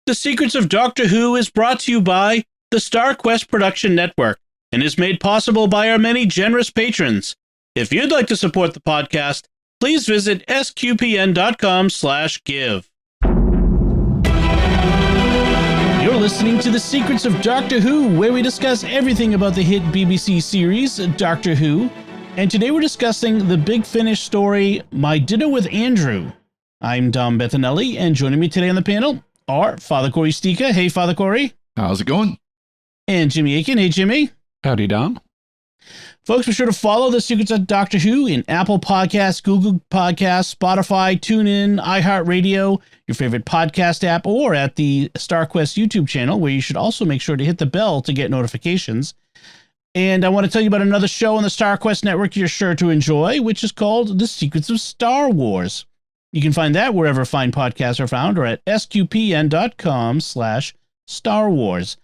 The Secrets of Doctor Who is brought to you by the Star Quest Production Network and is made possible by our many generous patrons. If you'd like to support the podcast, please visit sqpn.com/give. You're listening to The Secrets of Doctor Who, where we discuss everything about the hit BBC series, Doctor Who. And today we're discussing the Big Finish story, My Dinner with Andrew. I'm Dom Bettinelli, and joining me today on the panel are Father Cory Sticha. Hey, Father Cory. How's it going? And Jimmy Akin. Hey, Jimmy. Howdy, Dom. Folks, be sure to follow The Secrets of Doctor Who in Apple Podcasts, Google Podcasts, Spotify, TuneIn, iHeartRadio, your favorite podcast app, or at the StarQuest YouTube channel, where you should also make sure to hit the bell to get notifications. And I want to tell you about another show on the StarQuest network you're sure to enjoy, which is called The Secrets of Star Wars. You can find that wherever fine podcasts are found or at sqpn.com/Star Wars.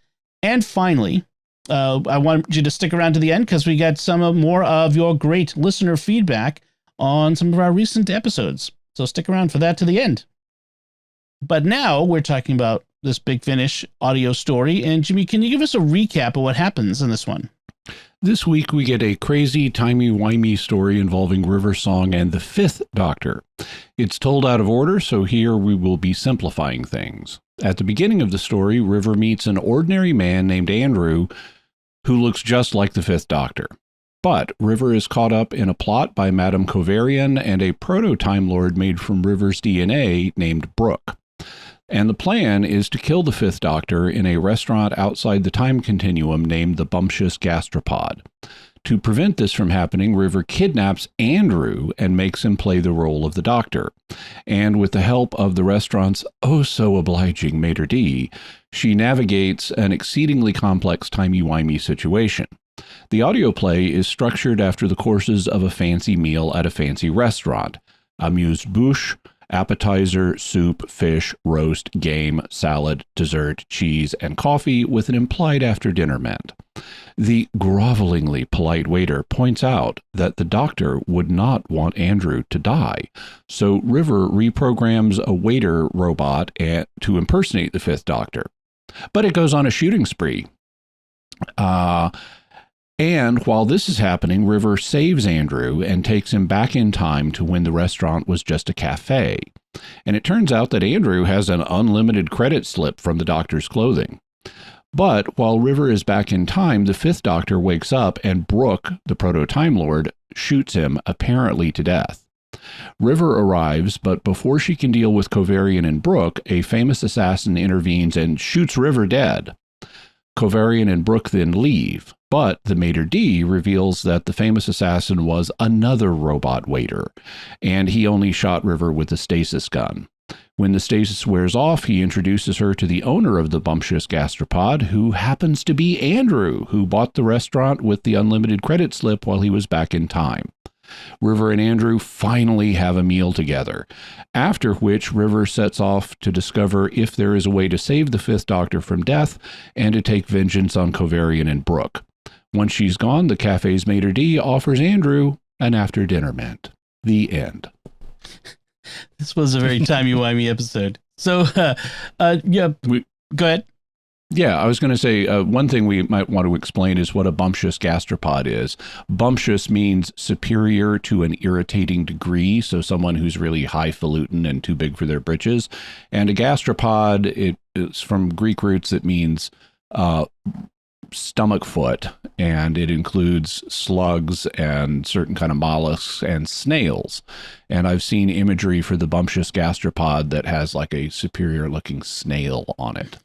And finally, I want you to stick around to the end because we got some more of your great listener feedback on some of our recent episodes. So stick around for that to the end. But now we're talking about this Big Finish audio story. And Jimmy, can you give us a recap of what happens in this one? This week we get a crazy, timey-wimey story involving River Song and the Fifth Doctor. It's told out of order, so here we will be simplifying things. At the beginning of the story, River meets an ordinary man named Andrew who looks just like the Fifth Doctor. But River is caught up in a plot by Madame Covarian and a proto-Time Lord made from River's DNA named Brooke. And the plan is to kill the Fifth Doctor in a restaurant outside the time continuum named the Bumptious Gastropod. To prevent this from happening, River kidnaps Andrew and makes him play the role of the Doctor. And with the help of the restaurant's oh-so-obliging maitre d', she navigates an exceedingly complex timey-wimey situation. The audio play is structured after the courses of a fancy meal at a fancy restaurant. Amuse-bouche, appetizer, soup, fish, roast, game, salad, dessert, cheese, and coffee with an implied after-dinner ment. The grovelingly polite waiter points out that the Doctor would not want Andrew to die, so River reprograms a waiter robot to impersonate the Fifth Doctor. But it goes on a shooting spree. And while this is happening, River saves Andrew and takes him back in time to when the restaurant was just a cafe. And it turns out that Andrew has an unlimited credit slip from the Doctor's clothing. But while River is back in time, the Fifth Doctor wakes up and Brooke, the Proto-Time Lord, shoots him, apparently to death. River arrives, but before she can deal with Covarian and Brooke, a famous assassin intervenes and shoots River dead. Covarian and Brooke then leave, but the maitre d' reveals that the famous assassin was another robot waiter, and he only shot River with a stasis gun. When the stasis wears off, he introduces her to the owner of the Bumptious Gastropod, who happens to be Andrew, who bought the restaurant with the unlimited credit slip while he was back in time. River and Andrew finally have a meal together, after which River sets off to discover if there is a way to save the Fifth Doctor from death and to take vengeance on Covarian and Brooke. Once she's gone, the cafe's maitre d' offers Andrew an after-dinner ment. The end. This was a very timey-wimey episode. So, go ahead. Yeah, I was going to say, one thing we might want to explain is what a bumptious gastropod is. Bumptious means superior to an irritating degree, so someone who's really highfalutin and too big for their britches. And a gastropod, it's from Greek roots, it means stomach foot, and it includes slugs and certain kind of mollusks and snails. And I've seen imagery for the bumptious gastropod that has like a superior-looking snail on it.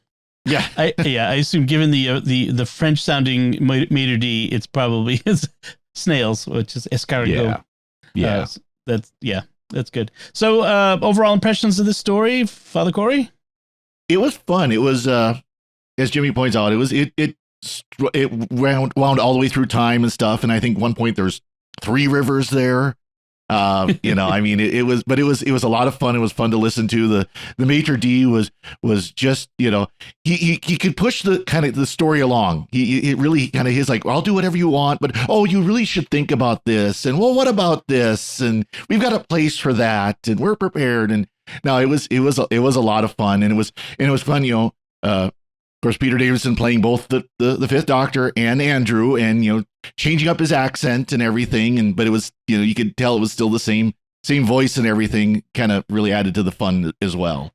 Yeah, I assume given the French sounding maitre d', it's probably snails, which is escargot. Yeah. That's good. So overall impressions of this story, Father Cory? It was fun. It was, as Jimmy points out, it wound all the way through time and stuff. And I think one point there's 3 rivers there. I mean, it was a lot of fun. It was fun to listen to. The maitre d' was just, he could push the story along. He really kind of, he's like, well, I'll do whatever you want, but you really should think about this, and well, what about this, and we've got a place for that, and we're prepared. And no, it was a lot of fun, and it was fun, of course, Peter Davison playing both the Fifth Doctor and Andrew, and changing up his accent and everything, but it was, you could tell it was still the same voice, and everything kind of really added to the fun as well.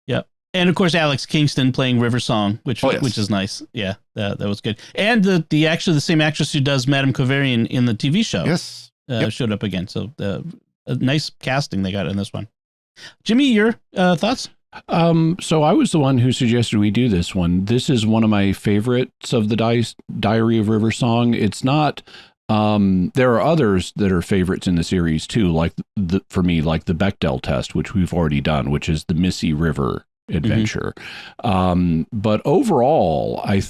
Yeah, and of course Alex Kingston playing River Song, which is nice. Yeah, that was good. And the same actress who does Madame Kovarian in the TV show, showed up again. So a nice casting they got in this one. Jimmy, your thoughts? So I was the one who suggested we do this one. This is one of my favorites of the Diary of River Song. It's not, there are others that are favorites in the series too, for me, like the Bechdel test, which we've already done, which is the Missy River adventure. But overall, I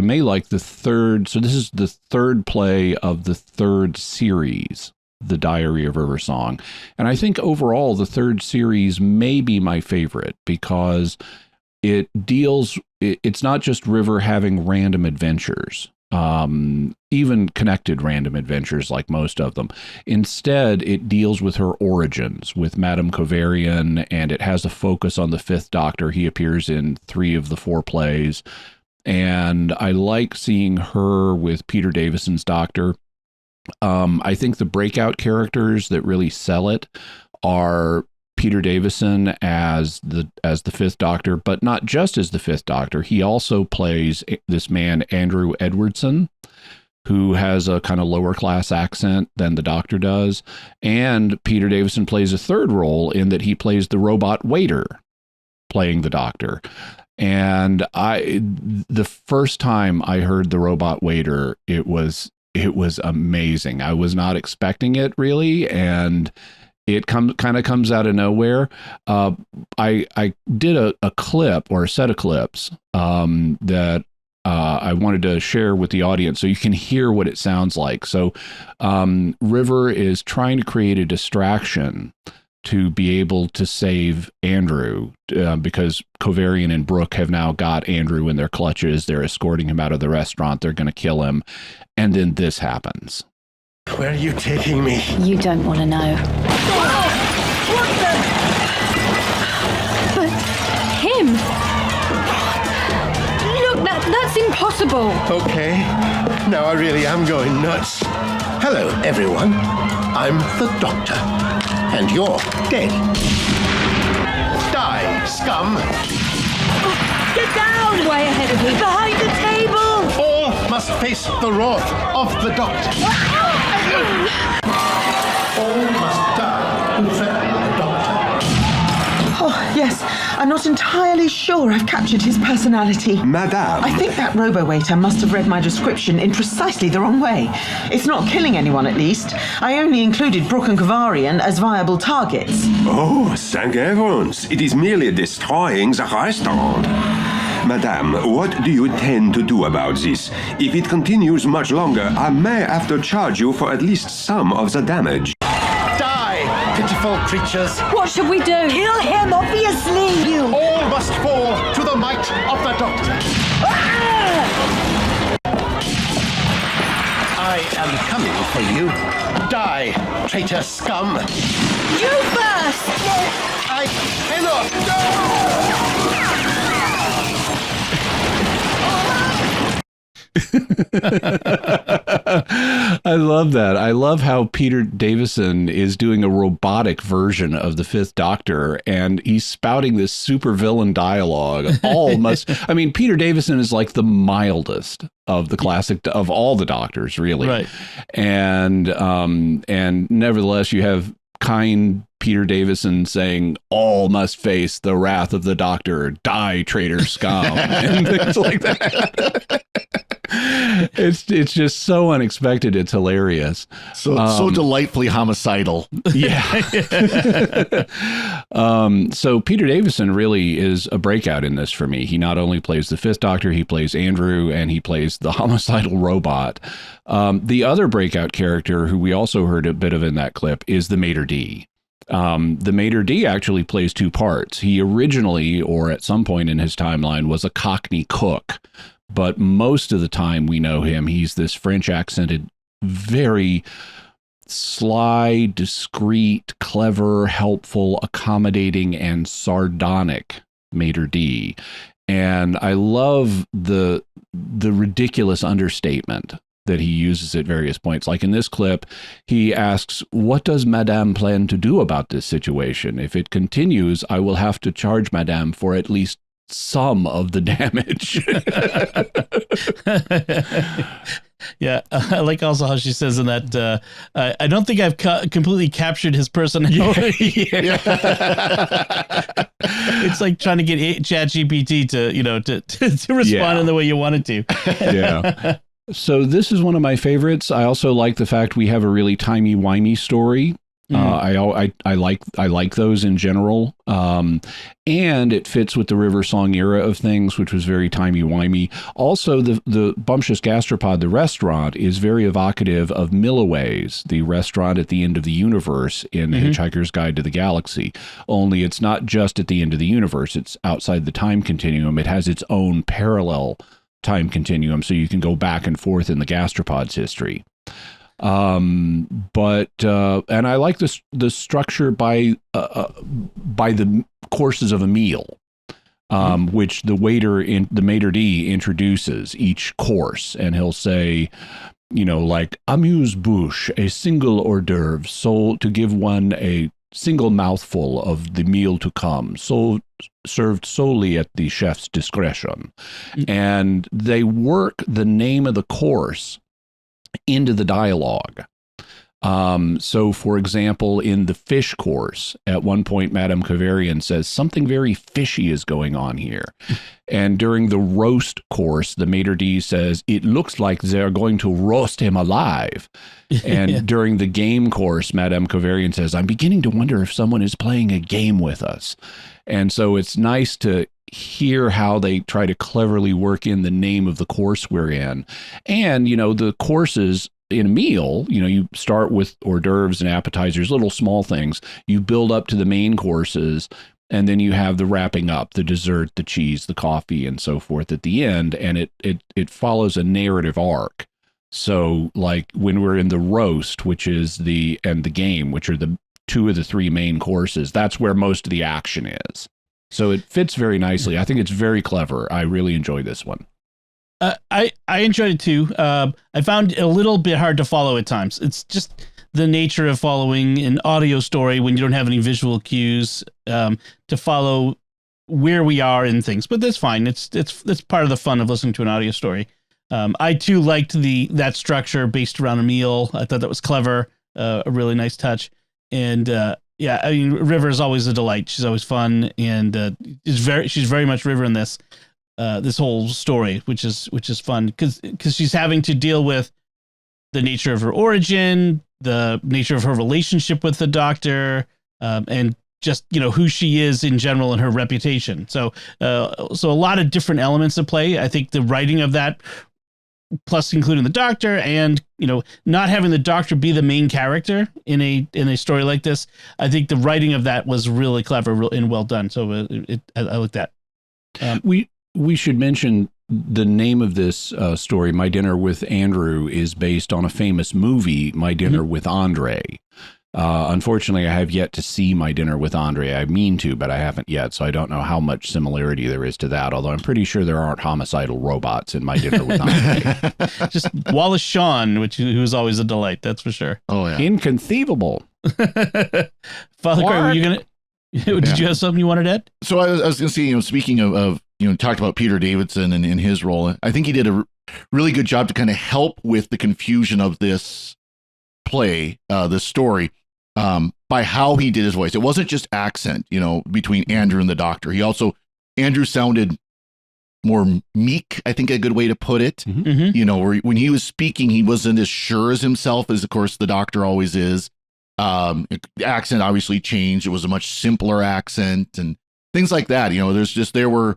may like the third. So this is the third play of the third series, The Diary of River Song. And I think overall the third series may be my favorite because it's not just River having random adventures, even connected random adventures like most of them. Instead, it deals with her origins with Madame Kovarian, and it has a focus on the Fifth Doctor. He appears in 3 of the 4 plays. And I like seeing her with Peter Davison's Doctor. I think the breakout characters that really sell it are Peter Davison as the Fifth Doctor, but not just as the Fifth Doctor. He also plays this man, Andrew Edwardson, who has a kind of lower class accent than the Doctor does. And Peter Davison plays a third role in that he plays the robot waiter playing the Doctor. And the first time I heard the robot waiter, it was amazing. I was not expecting it really, and it kind of comes out of nowhere. I did a clip or a set of clips that I wanted to share with the audience so you can hear what it sounds like. So River is trying to create a distraction to be able to save Andrew because Kovarian and Brooke have now got Andrew in their clutches. They're escorting him out of the restaurant. They're going to kill him. And then this happens. Where are you taking me? You don't want to know. What the? But him? Look, that's impossible. Okay, now I really am going nuts. Hello, everyone. I'm the Doctor, and you're dead. Die, scum! Get down! Way ahead of me, behind the table! All must face the wrath of the Doctor. All must die who threaten the Doctor. Oh, yes. I'm not entirely sure I've captured his personality. Madame. I think that robo-waiter must have read my description in precisely the wrong way. It's not killing anyone, at least. I only included Brooke and Kovarian as viable targets. Oh, thank heavens. It is merely destroying the restaurant. Madame, what do you intend to do about this? If it continues much longer, I may have to charge you for at least some of the damage. Die, pitiful creatures. What should we do? Kill him, obviously! All must fall to the might of the Doctor. I am coming for you. Die, traitor scum. You first! I cannot. No! I love that. I love how Peter Davison is doing a robotic version of the Fifth Doctor, and he's spouting this supervillain dialogue. I mean, Peter Davison is like the mildest of the classic of all the Doctors, really. Right. And nevertheless, you have kind Peter Davison saying, all must face the wrath of the Doctor, die, traitor scum, and things like that. It's just so unexpected. It's hilarious. So delightfully homicidal. Yeah. So Peter Davison really is a breakout in this for me. He not only plays the Fifth Doctor, he plays Andrew, and he plays the homicidal robot. The other breakout character, who we also heard a bit of in that clip, is the Maître d'. The Maître d' actually plays two parts. He originally, or at some point in his timeline, was a Cockney cook. But most of the time we know him, he's this French accented, very sly, discreet, clever, helpful, accommodating, and sardonic Maître d'. And I love the ridiculous understatement that he uses at various points. Like in this clip, he asks, "What does Madame plan to do about this situation? If it continues, I will have to charge Madame for at least some of the damage." Yeah, I like also how she says in that, I don't think I've completely captured his personality. It's like trying to get ChatGPT to respond in the way you want it to. Yeah. So this is one of my favorites. I also like the fact we have a really timey-wimey story. I like those in general, and it fits with the River Song era of things, which was very timey-wimey. Also, the Bumptious Gastropod, the restaurant, is very evocative of Milloway's, the restaurant at the end of the universe in The Hitchhiker's Guide to the Galaxy. Only it's not just at the end of the universe; it's outside the time continuum. It has its own parallel time continuum, so you can go back and forth in the gastropod's history. But I like the structure by the courses of a meal, which the waiter in the Maître d' introduces each course, and he'll say, like amuse-bouche, a single hors d'oeuvre, so to give one a single mouthful of the meal to come, so served solely at the chef's discretion. And they work the name of the course into the dialogue. So, for example, in the fish course, at one point, Madame Kavarian says, "Something very fishy is going on here." And during the roast course, the Maître d' says, "It looks like they're going to roast him alive." And during the game course, Madame Kavarian says, "I'm beginning to wonder if someone is playing a game with us." And so it's nice to hear how they try to cleverly work in the name of the course we're in. And, the courses in a meal, you start with hors d'oeuvres and appetizers, little small things. You build up to the main courses, and then you have the wrapping up, the dessert, the cheese, the coffee, and so forth at the end. And it follows a narrative arc. So like when we're in the roast, and the game, which are the two of the three main courses, that's where most of the action is. So it fits very nicely. I think it's very clever. I really enjoy this one. I enjoyed it too. I found it a little bit hard to follow at times. It's just the nature of following an audio story when you don't have any visual cues to follow where we are in things. But that's fine. It's part of the fun of listening to an audio story. I too liked that structure based around a meal. I thought that was clever, a really nice touch. And River is always a delight. She's always fun, and she's very much River in this whole story, which is fun because she's having to deal with the nature of her origin, the nature of her relationship with the Doctor, and just who she is in general and her reputation. So a lot of different elements at play. I think the writing of that, plus including the Doctor, and not having the Doctor be the main character in a story like this, I think the writing of that was really clever and well done. So I like that. We should mention the name of this story, My Dinner with Andrew, is based on a famous movie, My Dinner with Andre. Unfortunately, I have yet to see My Dinner with Andre. I mean to, but I haven't yet, so I don't know how much similarity there is to that, although I'm pretty sure there aren't homicidal robots in My Dinner with Andre. Just Wallace Shawn, who is always a delight, that's for sure. Oh, yeah. Inconceivable. Father Cory, were you going to... Did you have something you wanted to add? So I was going to say, speaking of talked about Peter Davison and his role, I think he did a really good job to kind of help with the confusion of this play, this story, by how he did his voice. It wasn't just accent, between Andrew and the Doctor. Andrew sounded meek, I think a good way to put it. Mhm. You know, when he was speaking, he wasn't as sure as himself as, of course, the doctor always is. The accent obviously changed. It was a much simpler accent and things like that. You know,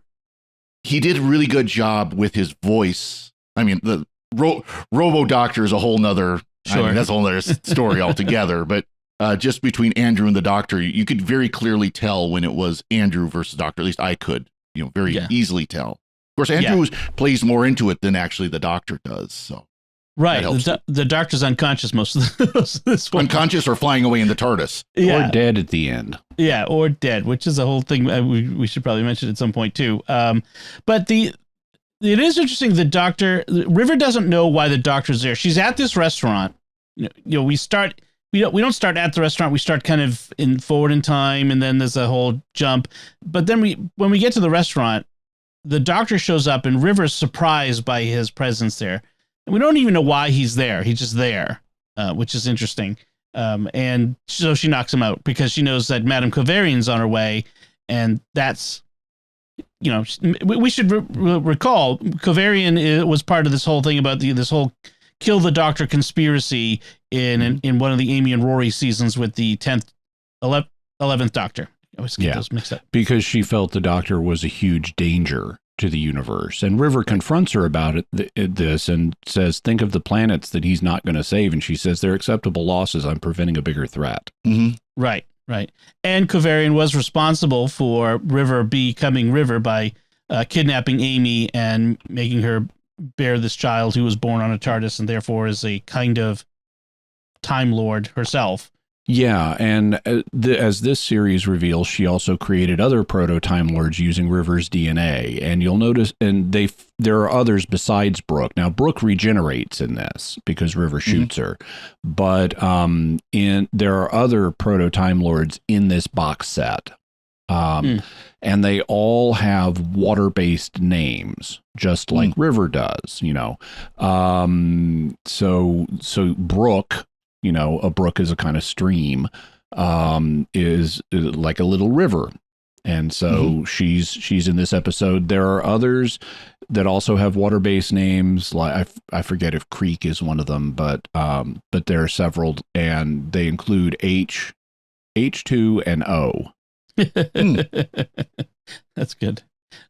he did a really good job with his voice. I mean, the Robo Doctor is a whole nother, that's a whole other story altogether. But just between Andrew and the doctor, you could very clearly tell when it was Andrew versus doctor. At least I could, very easily tell. Of course, Andrew plays more into it than actually the doctor does. So right, the doctor's unconscious most of this one. Unconscious or flying away in the TARDIS, or dead at the end. Yeah, or dead, which is a whole thing we should probably mention at some point too. But it is interesting. The doctor, River doesn't know why the doctor's there. She's at this restaurant. We don't start at the restaurant. We start kind of forward in time, and then there's a whole jump. But then when we get to the restaurant, the doctor shows up, and River's surprised by his presence there. And we don't even know why he's there. He's just there, which is interesting. And so she knocks him out because she knows that Madame Kovarian's on her way, and that's, we should recall Kovarian was part of this whole thing about this whole kill the doctor conspiracy in one of the Amy and Rory seasons with the 11th Doctor. I always get those mixed up. Because she felt the doctor was a huge danger to the universe. And River confronts her about this and says, think of the planets that he's not going to save. And she says, they're acceptable losses. I'm preventing a bigger threat. Mm-hmm. Right. And Kovarian was responsible for River becoming River by kidnapping Amy and making her bear this child who was born on a TARDIS and therefore is a kind of Time Lord herself. Yeah, and as this series reveals, she also created other proto-Time Lords using River's DNA. And you'll notice, and there are others besides Brooke. Now, Brooke regenerates in this because River shoots her. But there are other proto-Time Lords in this box set. And they all have water-based names, just like River does, So Brooke, a brook is a kind of stream, is like a little river. And so she's in this episode. There are others that also have water-based names. Like I forget if Creek is one of them, but there are several, and they include H, H2, and O. That's good.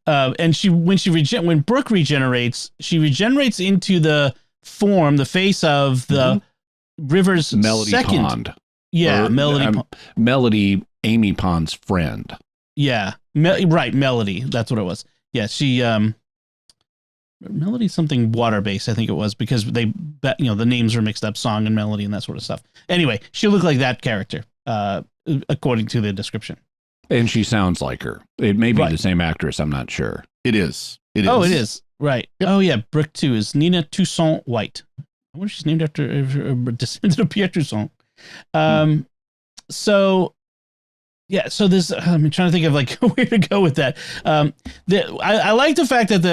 And when Brooke regenerates, she regenerates into the face of the River's Melody second Pond. Yeah, Melody, Amy Pond's friend. Yeah, right, Melody. That's what it was. Yeah, she Melody something water-based, I think it was, because the names are mixed up, Song and Melody and that sort of stuff. Anyway, she looked like that character, according to the description. And she sounds like her. It may be the same actress. I'm not sure. It is. Oh, it is. Right. Yep. Oh, yeah. Brooke 2 is Nina Toussaint White. I wonder if she's named after a descendant of Pierre Toussaint. So this, I'm trying to think of where to go with that. I like the fact that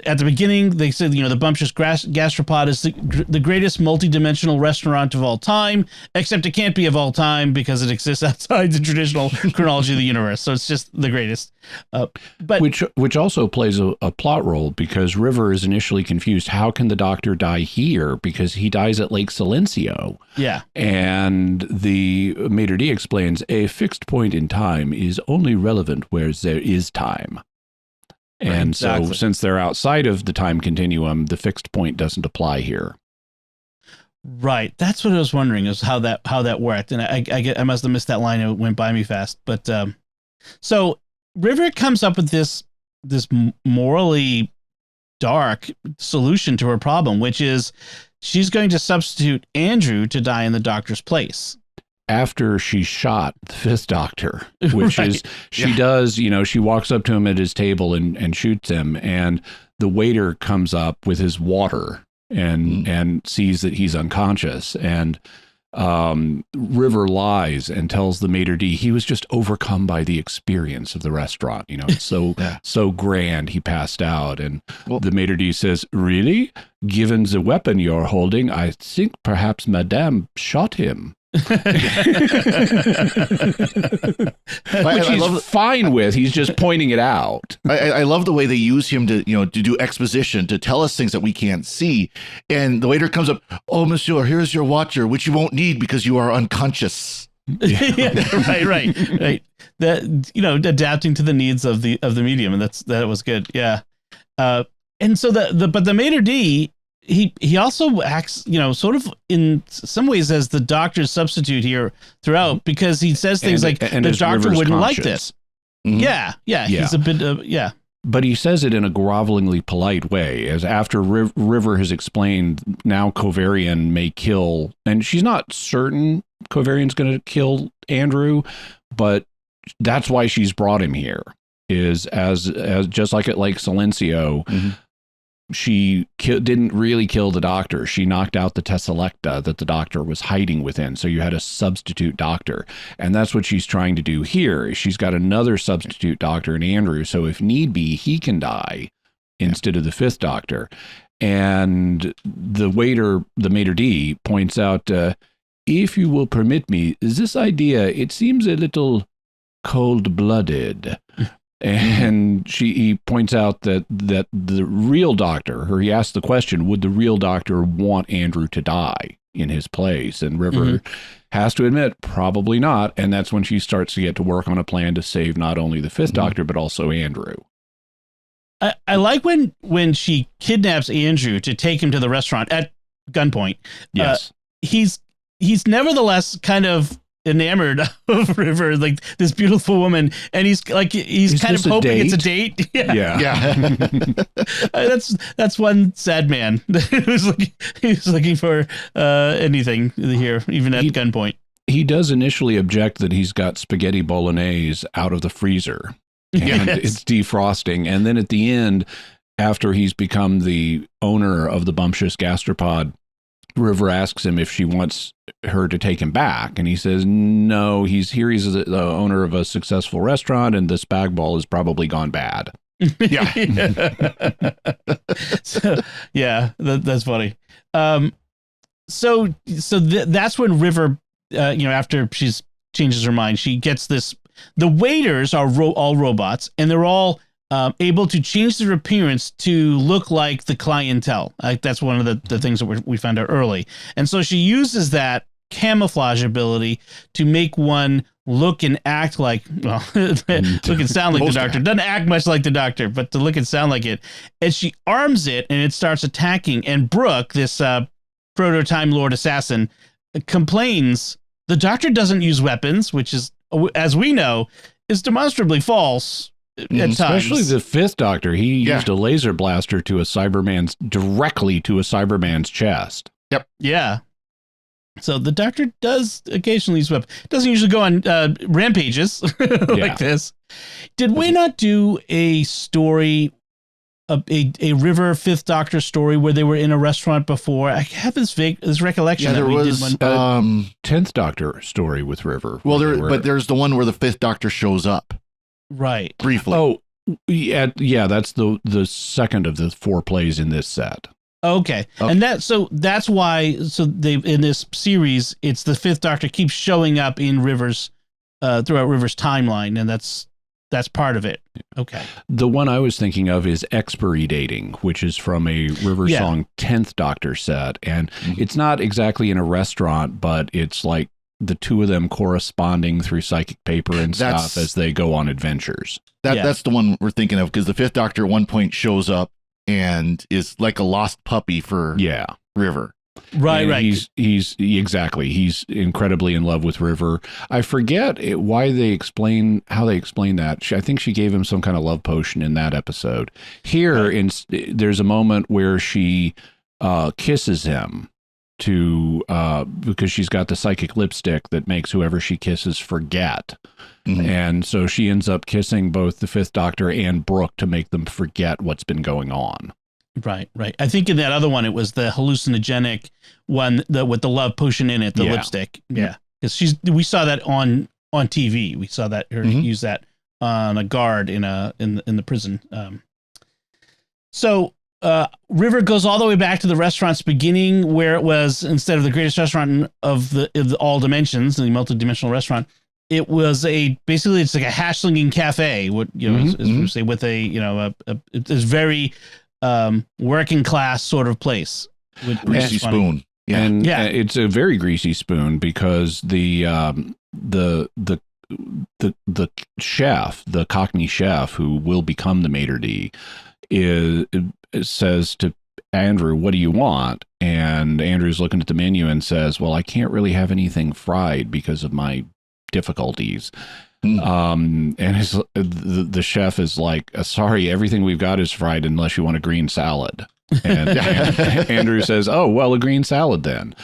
at the beginning they said, the bumptious gastropod is the greatest multi-dimensional restaurant of all time, except it can't be of all time because it exists outside the traditional chronology of the universe. So it's just the greatest. But which also plays a plot role because River is initially confused. How can the doctor die here? Because he dies at Lake Silencio. Yeah. And the Maître D explains a fixed point in time is only relevant where there is time. And so since they're outside of the time continuum, the fixed point doesn't apply here. Right. That's what I was wondering, is how that worked. And I must have missed that line. It went by me fast. But so River comes up with this morally dark solution to her problem, which is she's going to substitute Andrew to die in the doctor's place. After she shot the fifth doctor, which is, she does, she walks up to him at his table and shoots him. And the waiter comes up with his water and sees that he's unconscious. And River lies and tells the Maître D he was just overcome by the experience of the restaurant. It's so grand he passed out. And the Maître D says, really? Given the weapon you're holding, I think perhaps Madame shot him. Which he's fine with. He's just pointing it out. I love the way they use him to do exposition, to tell us things that we can't see. And the waiter comes up, "Oh, monsieur, here's your water, which you won't need because you are unconscious." Right. That adapting to the needs of the medium, and that was good. Yeah. And so but the maitre d', he also acts, sort of in some ways as the doctor's substitute here throughout, because he says things like the doctor wouldn't like this. Mm-hmm. Yeah. He's a bit But he says it in a grovelingly polite way, as after River has explained now Kovarian may kill, and she's not certain Kovarian's going to kill Andrew, but that's why she's brought him here, is as just like at Lake Silencio, she didn't really kill the doctor. She knocked out the Tesselecta that the doctor was hiding within. So you had a substitute doctor. And that's what she's trying to do here. She's got another substitute doctor in Andrew. So if need be, he can die instead of the fifth doctor. And the waiter, the maitre d', points out, if you will permit me, this idea, it seems a little cold-blooded. And he points out that the real doctor, or he asked the question, would the real doctor want Andrew to die in his place? And River has to admit, probably not. And that's when she starts to get to work on a plan to save not only the fifth doctor, but also Andrew. I like when she kidnaps Andrew to take him to the restaurant at gunpoint. Yes. He's nevertheless kind of enamored of River, like this beautiful woman, and he's kind of hoping it's a date. Yeah. That's one sad man who's looking for anything here, even at gunpoint. He does initially object that he's got spaghetti bolognese out of the freezer and it's defrosting, and then at the end, after he's become the owner of the bumptious gastropod, River asks him if she wants her to take him back, and he says no. He's the owner of a successful restaurant, and the spag ball has probably gone bad. That's funny. That's when River, after she's changes her mind, she gets this. The waiters are all robots, and they're all able to change their appearance to look like the clientele. That's one of the things that we found out early. And so she uses that camouflage ability to make one look and act like, look and sound like the doctor. Doesn't act much like the doctor, but to look and sound like it. And she arms it, and it starts attacking. And Brooke, this proto-Time Lord assassin, complains the doctor doesn't use weapons, which is, as we know, is demonstrably false. Especially the fifth doctor, he used a laser blaster directly to a Cyberman's chest. Yep. Yeah. So the doctor does occasionally use weapons. Doesn't usually go on rampages like this. Did we not do a story, a River Fifth Doctor story where they were in a restaurant before? I have this recollection. Yeah, there was did one. 10th Doctor story with River. Well, but there's the one where the fifth doctor shows up. Right. Briefly. Oh, yeah, that's the second of the 4 plays in this set. Okay. And that's why they in this series, it's the fifth doctor keeps showing up in River's throughout River's timeline, and that's part of it. Okay. The one I was thinking of is Expiry Dating, which is from a River Song 10th Doctor set, and it's not exactly in a restaurant, but it's like the two of them corresponding through psychic paper and stuff as they go on adventures. That's the one we're thinking of, because the fifth doctor at one point shows up and is like a lost puppy for River. Right. He's incredibly in love with River. I forget how they explain that. I think she gave him some kind of love potion in that episode. Here, there's a moment where she kisses him because she's got the psychic lipstick that makes whoever she kisses forget. And so she ends up kissing both the fifth doctor and Brooke to make them forget what's been going on. Right. I think in that other one, it was the hallucinogenic one with the love potion in it, the lipstick. Yeah. Because we saw that on TV. We saw that her use that on a guard in the prison. So River goes all the way back to the restaurant's beginning, where it was, instead of the greatest restaurant of the all dimensions, the multi-dimensional restaurant, it was basically it's like a hash slinging cafe. What as we say, with it's very working class sort of place. With greasy spoon. Yeah. And it's a very greasy spoon because the chef, the Cockney chef who will become the maitre d', says to Andrew, "What do you want?" And Andrew's looking at the menu and says, "Well, I can't really have anything fried because of my difficulties." And the chef is like, "Sorry, everything we've got is fried unless you want a green salad." And Andrew says, "Oh, well, a green salad then."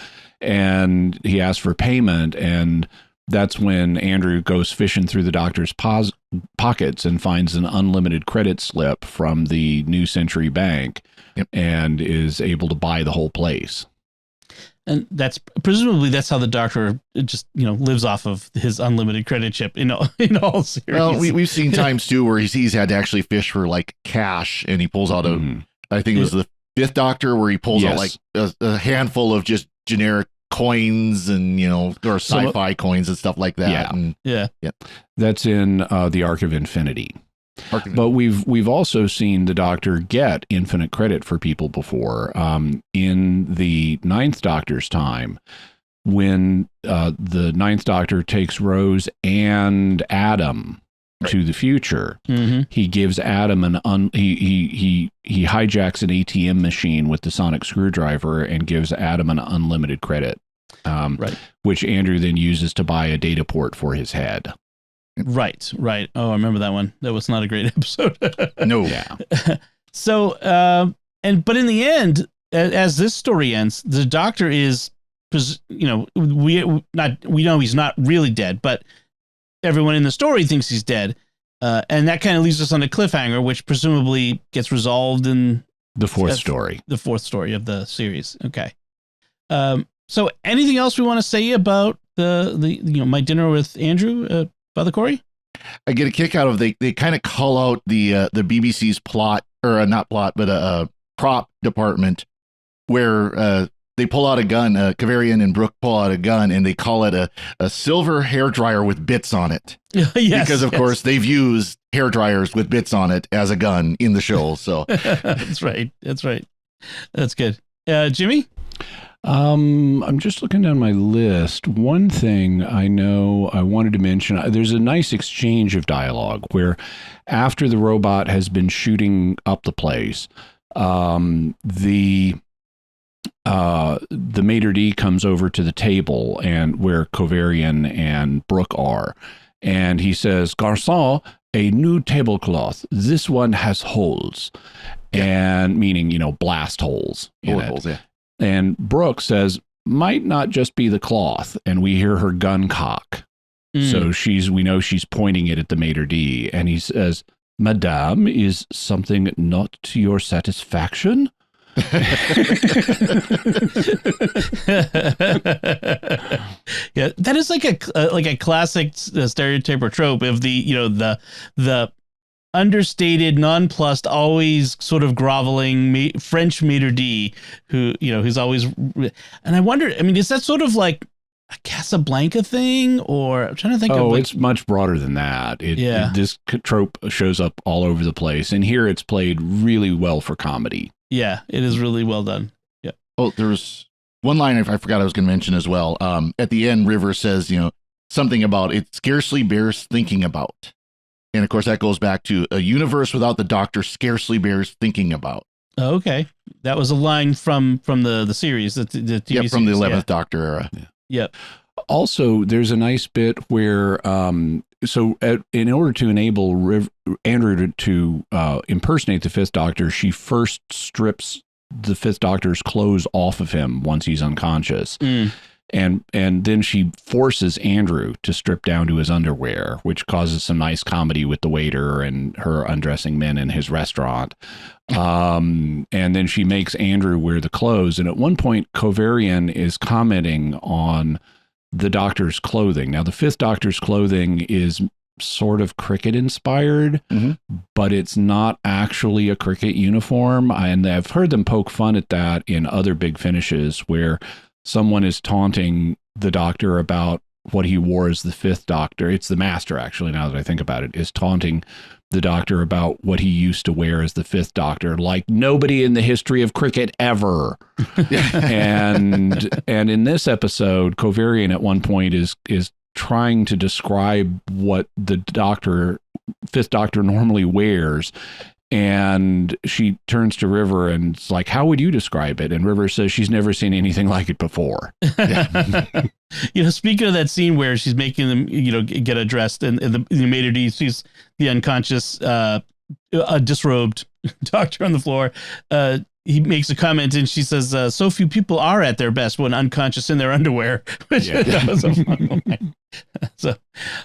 And he asks for payment, and that's when Andrew goes fishing through the doctor's pockets and finds an unlimited credit slip from the New Century Bank and is able to buy the whole place. And that's presumably that's how the doctor just lives off of his unlimited credit chip in all series. Well, we've seen times too where he's had to actually fish for like cash, and he pulls out I think it was the Fifth Doctor where he pulls out like a handful of just generic coins and or sci-fi coins and stuff like that. Yeah. That's in the Arc of Infinity. But we've also seen the Doctor get infinite credit for people before. In the Ninth Doctor's time, when the Ninth Doctor takes Rose and Adam to the future, he gives Adam he hijacks an ATM machine with the sonic screwdriver and gives Adam an unlimited credit, which Andrew then uses to buy a data port for his head. Right. Oh, I remember that one. That was not a great episode. No. Yeah. So, but in the end, as this story ends, the Doctor is, we know he's not really dead, but everyone in the story thinks he's dead. And that kind of leaves us on a cliffhanger, which presumably gets resolved in the fourth story. The fourth story of the series. Okay. So anything else we want to say about the My Dinner with Andrew, Father Cory? I get a kick out of they kind of call out the BBC's plot, or not plot, but prop department, where they pull out a gun. Kavarian and Brooke pull out a gun, and they call it a silver hairdryer with bits on it. Yes, because of course they've used hairdryers with bits on it as a gun in the show. So that's right. That's good. Jimmy? I'm just looking down my list. One thing I know I wanted to mention, there's a nice exchange of dialogue where after the robot has been shooting up the place, the maitre d' comes over to the table and where Kavarian and Brooke are, and he says, "Garçon, a new tablecloth. This one has holes," and meaning blast holes. Bullet holes, yeah. And Brooke says, "Might not just be the cloth," and we hear her gun cock. So we know she's pointing it at the maitre d', and he says, "Madame, is something not to your satisfaction?" Yeah, that is like a classic stereotype or trope of the understated, nonplussed, always sort of groveling French maitre d' who who's always. And I wonder, I mean, is that sort of like a Casablanca thing, or I'm trying to think. It's much broader than that. This trope shows up all over the place, and here it's played really well for comedy. Yeah, it is really well done. Yeah. Oh, there's one line I forgot I was going to mention as well. At the end, River says, something about it scarcely bears thinking about. And of course, that goes back to a universe without the Doctor scarcely bears thinking about. Oh, okay. That was a line from the series, the TV series. From the 11th Doctor era. Yep. Also, there's a nice bit where, in order to enable Andrew to impersonate the Fifth Doctor, she first strips the Fifth Doctor's clothes off of him once he's unconscious. And then she forces Andrew to strip down to his underwear, which causes some nice comedy with the waiter and her undressing men in his restaurant. And then she makes Andrew wear the clothes. And at one point, Kavarian is commenting on the Doctor's clothing. Now, the Fifth Doctor's clothing is sort of cricket inspired, but it's not actually a cricket uniform. And I've heard them poke fun at that in other big finishes where someone is taunting the Doctor about what he wore as the Fifth Doctor. It's the Master, actually, now that I think about it, is taunting the Doctor about what he used to wear as the Fifth Doctor, like nobody in the history of cricket ever. and in this episode, Kovarian at one point is trying to describe what the Fifth Doctor normally wears. And she turns to River and it's like, how would you describe it? And River says she's never seen anything like it before. Speaking of that scene where she's making them, get undressed and the maitre d' sees the unconscious, disrobed Doctor on the floor. He makes a comment and she says, so few people are at their best when unconscious in their underwear. Which that was a fun line. So,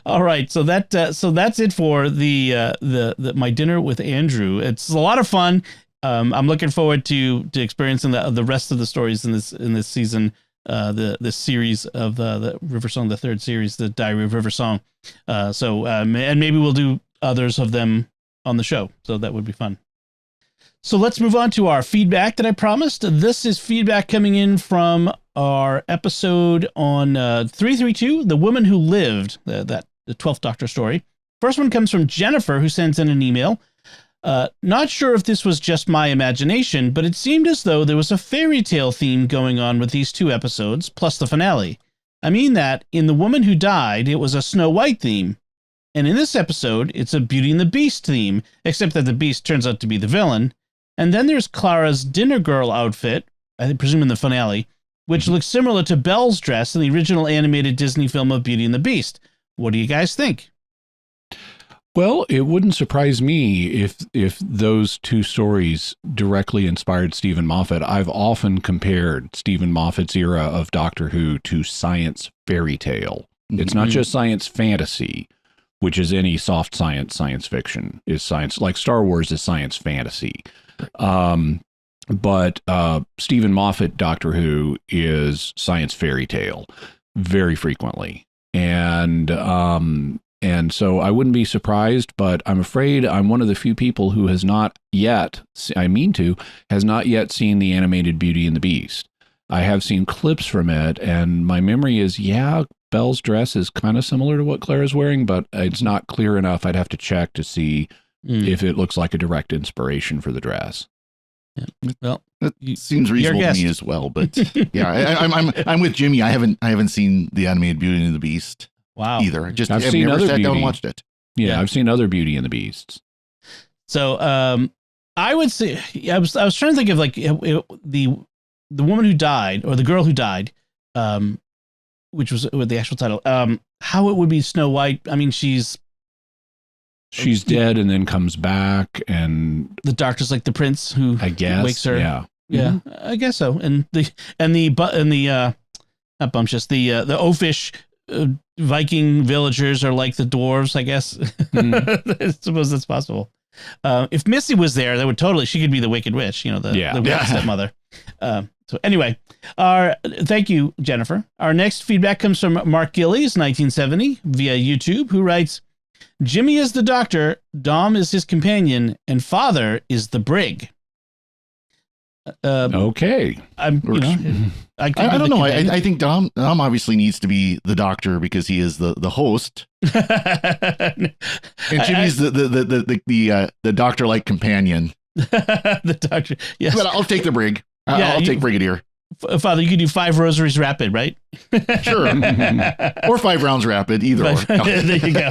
all right. So that's it for the my dinner with Andrew. It's a lot of fun. I'm looking forward to experiencing the rest of the stories in this season. This series of the River Song, the third series, the Diary of River Song. And maybe we'll do others of them on the show. So that would be fun. So let's move on to our feedback that I promised. This is feedback coming in from our episode on 332, The Woman Who Lived, the 12th Doctor story. First one comes from Jennifer, who sends in an email. Not sure if this was just my imagination, but it seemed as though there was a fairy tale theme going on with these two episodes, plus the finale. I mean that in The Woman Who Died, it was a Snow White theme. And in this episode, it's a Beauty and the Beast theme, except that the Beast turns out to be the villain. And then there's Clara's dinner girl outfit, I presume in the finale, which looks similar to Belle's dress in the original animated Disney film of Beauty and the Beast. What do you guys think? Well, it wouldn't surprise me if those two stories directly inspired Stephen Moffat. I've often compared Stephen Moffat's era of Doctor Who to science fairy tale. It's not just science fantasy, which is any soft science fiction is science, like Star Wars is science fantasy. But Stephen Moffat Doctor Who is science fairy tale very frequently. And so I wouldn't be surprised, but I'm afraid I'm one of the few people who has not yet seen the animated Beauty and the Beast. I have seen clips from it, and my memory is, Belle's dress is kind of similar to what Clara's wearing, but it's not clear enough. I'd have to check to see if it looks like a direct inspiration for the dress. Yeah. Well, that seems reasonable to me as well, but I'm with Jimmy. I haven't seen the animated Beauty and the Beast. Wow. Either. I've seen never other sat Beauty. down and watched it. Yeah, I've seen other Beauty and the Beasts. So I would say I was trying to think of like the woman who died or the girl who died, which was with the actual title. How it would be Snow White. I mean, she's dead and then comes back, and the Doctor's like the prince who wakes her. Yeah, I guess so. And the not bumptious, the oafish Viking villagers are like the dwarves, I guess. I suppose that's possible. If Missy was there, that would she could be the Wicked Witch, the wicked stepmother. So anyway, thank you, Jennifer. Our next feedback comes from Mark Gillies, 1970, via YouTube, who writes, Jimmy is the Doctor, Dom is his companion, and Father is the Brig. Okay. I don't know. I think Dom obviously needs to be the Doctor because he is the host, and Jimmy's the Doctor-like companion. The Doctor, yes. But I'll take the Brig. I'll take Brigadier. Father, you could do 5 rosaries rapid, right? Sure. Or 5 rounds rapid, either or. There you go.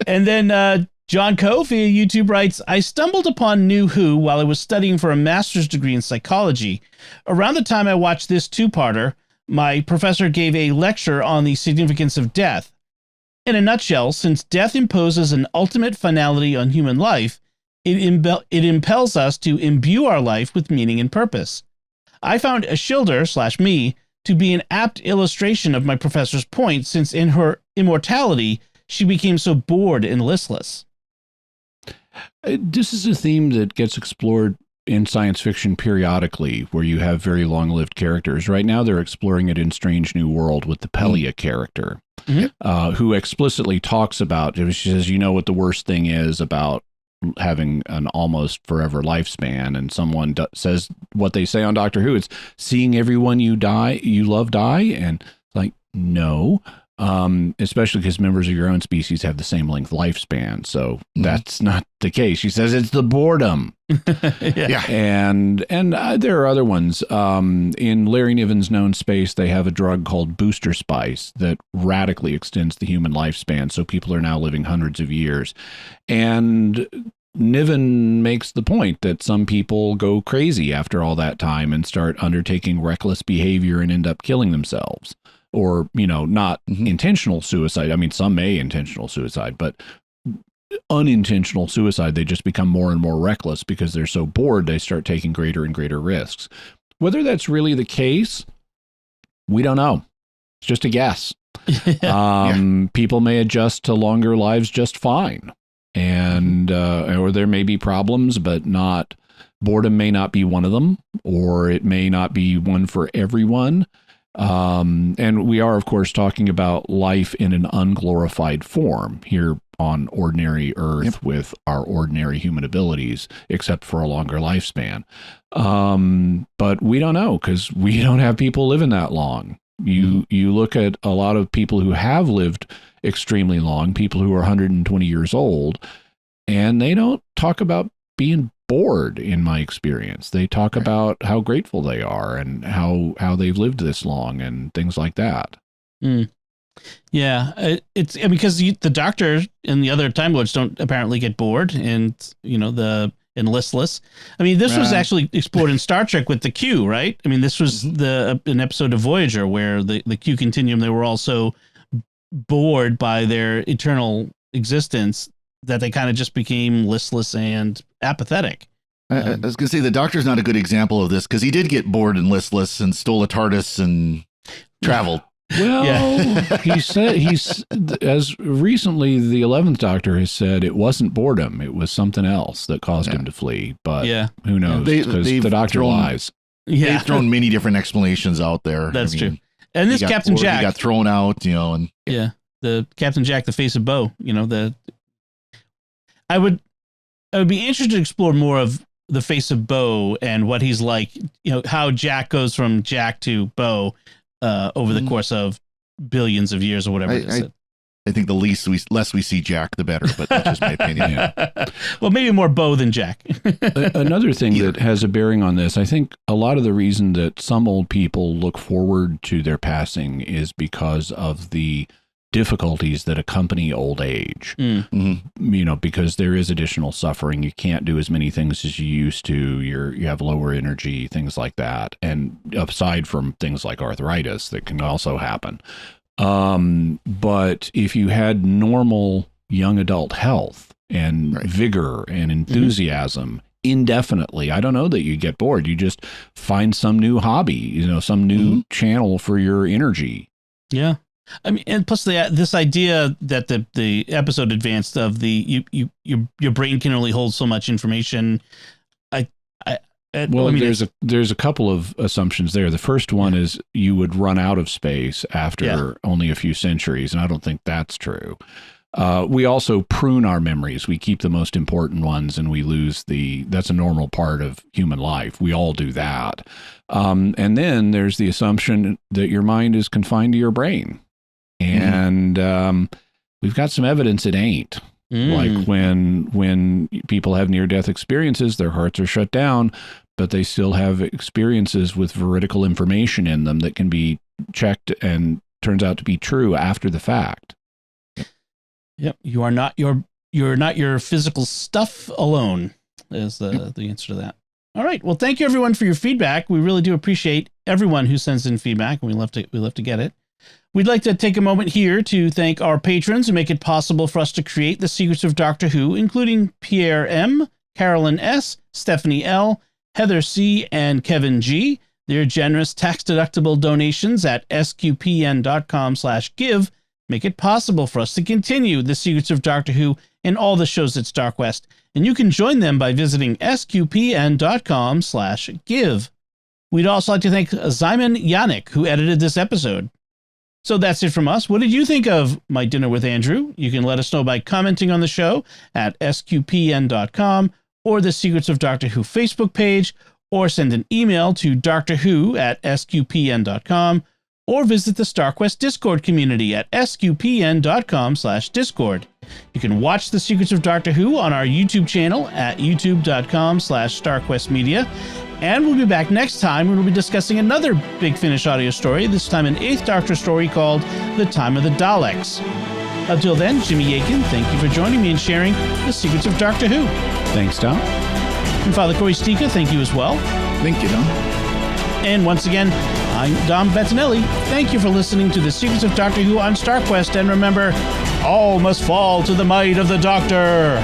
And then John Coe via YouTube writes, I stumbled upon New Who while I was studying for a master's degree in psychology. Around the time I watched this 2-parter, my professor gave a lecture on the significance of death. In a nutshell, since death imposes an ultimate finality on human life, it impels us to imbue our life with meaning and purpose. I found Ashildr/me to be an apt illustration of my professor's point, since in her immortality, she became so bored and listless. This is a theme that gets explored in science fiction periodically where you have very long-lived characters. Right now they're exploring it in Strange New World with the Pelia character, who explicitly talks about, she says, you know what the worst thing is about having an almost forever lifespan, and someone says what they say on Doctor Who, it's seeing everyone you love die, and like, no. Especially because members of your own species have the same length lifespan. So that's not the case. She says it's the boredom. Yeah. And there are other ones. In Larry Niven's known space, they have a drug called Booster Spice that radically extends the human lifespan. So people are now living hundreds of years. And Niven makes the point that some people go crazy after all that time and start undertaking reckless behavior and end up killing themselves. Or, not intentional suicide. I mean, some may intentional suicide, but unintentional suicide, they just become more and more reckless because they're so bored, they start taking greater and greater risks. Whether that's really the case, we don't know. It's just a guess. People may adjust to longer lives just fine. And, or there may be problems, but boredom may not be one of them, or it may not be one for everyone. And we are, of course, talking about life in an unglorified form here on ordinary Earth with our ordinary human abilities, except for a longer lifespan. But we don't know because we don't have people living that long. You look at a lot of people who have lived extremely long, people who are 120 years old, and they don't talk about being bored, in my experience. They talk about how grateful they are and how they've lived this long and things like that. Yeah, it's because the Doctor and the other Time Lords don't apparently get bored, and and listless. I mean, this was actually explored in Star Trek with the Q, right? I mean, this was an episode of Voyager where the Q Continuum, they were also bored by their eternal existence that they kind of just became listless and apathetic. I was going to say the Doctor's not a good example of this because he did get bored and listless and stole a TARDIS and traveled. Well, he said as recently the 11th Doctor has said it wasn't boredom, it was something else that caused him to flee. But who knows? Because the Doctor lies. Yeah, they've thrown many different explanations out there. That's true. And this Captain Jack, he got thrown out, and the Captain Jack, the face of Bo. I would be interested to explore more of the face of Bo and what he's like. How Jack goes from Jack to Bo over the course of billions of years or whatever it is. I think the less we see Jack, the better, but that's just my opinion. Well, maybe more Bo than Jack. Another thing that has a bearing on this, I think a lot of the reason that some old people look forward to their passing is because of the difficulties that accompany old age. Because there is additional suffering. You can't do as many things as you used to. You have lower energy, things like that. And aside from things like arthritis that can also happen. But if you had normal young adult health and vigor and enthusiasm indefinitely, I don't know that you get bored. You just find some new hobby, some new channel for your energy. Yeah. I mean, and plus this idea that the episode advanced of your brain can only hold so much information. There's a couple of assumptions there. The first one is you would run out of space after only a few centuries, and I don't think that's true. We also prune our memories. We keep the most important ones, and we lose that's a normal part of human life. We all do that. And then there's the assumption that your mind is confined to your brain. And we've got some evidence it ain't. Like when people have near-death experiences, their hearts are shut down, but they still have experiences with veridical information in them that can be checked and turns out to be true after the fact. Yep, you are not your physical stuff alone is the answer to that. All right. Well, thank you everyone for your feedback. We really do appreciate everyone who sends in feedback, and we love to get it. We'd like to take a moment here to thank our patrons who make it possible for us to create the Secrets of Doctor Who, including Pierre M., Carolyn S., Stephanie L., Heather C., and Kevin G. Their generous tax-deductible donations at sqpn.com/give make it possible for us to continue the Secrets of Doctor Who and all the shows at StarQuest, and you can join them by visiting sqpn.com/give. We'd also like to thank Zyman Yannick, who edited this episode. So that's it from us. What did you think of My Dinner with Andrew? You can let us know by commenting on the show at sqpn.com or the Secrets of Doctor Who Facebook page, or send an email to drwho@sqpn.com, or visit the StarQuest Discord community at sqpn.com/discord. You can watch the Secrets of Doctor Who on our YouTube channel at youtube.com/StarQuestMedia. And we'll be back next time when we'll be discussing another Big Finish audio story, this time an 8th Doctor story called The Time of the Daleks. Until then, Jimmy Akin, thank you for joining me and sharing the Secrets of Doctor Who. Thanks, Tom. And Father Cory Sticha, thank you as well. Thank you, Don. And once again, I'm Dom Bettinelli. Thank you for listening to the Secrets of Doctor Who on StarQuest. And remember, all must fall to the might of the Doctor.